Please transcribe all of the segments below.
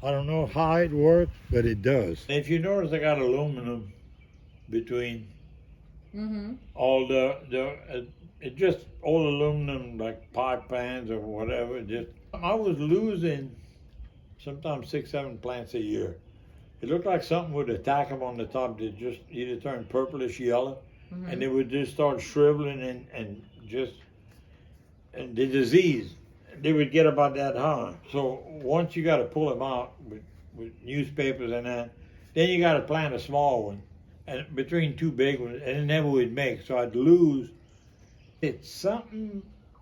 I don't know how it works, but it does. If you notice, I got aluminum between all it just old aluminum like pie pans or whatever. Just I was losing sometimes 6, 7 plants a year. It looked like something would attack them on the top. They just either turn purplish yellow, and they would just start shriveling and just and the disease. They would get about that high. So once you got to pull them out with newspapers and that, then you got to plant a small one, and between two big ones, and it never would make. So I'd lose. It's something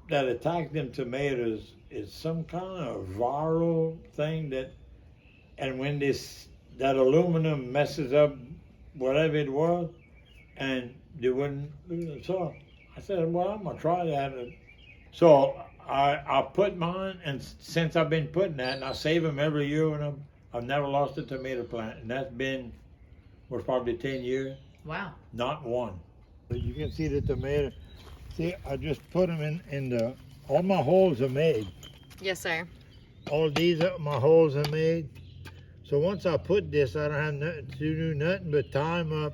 that attacked them tomatoes. It's some kind of viral thing that, and when that aluminum messes up whatever it was, and they wouldn't lose it. So I said, well, I'm gonna try that. So I put mine, and since I've been putting that, and I save them every year, and I've never lost a tomato plant, and that's been, was probably 10 years. Wow. Not one. You can see the tomato. See, I just put them in the, all my holes are made. Yes, sir. All these are my holes are made. So once I put this, I don't have nothing to do, nothing but tie them up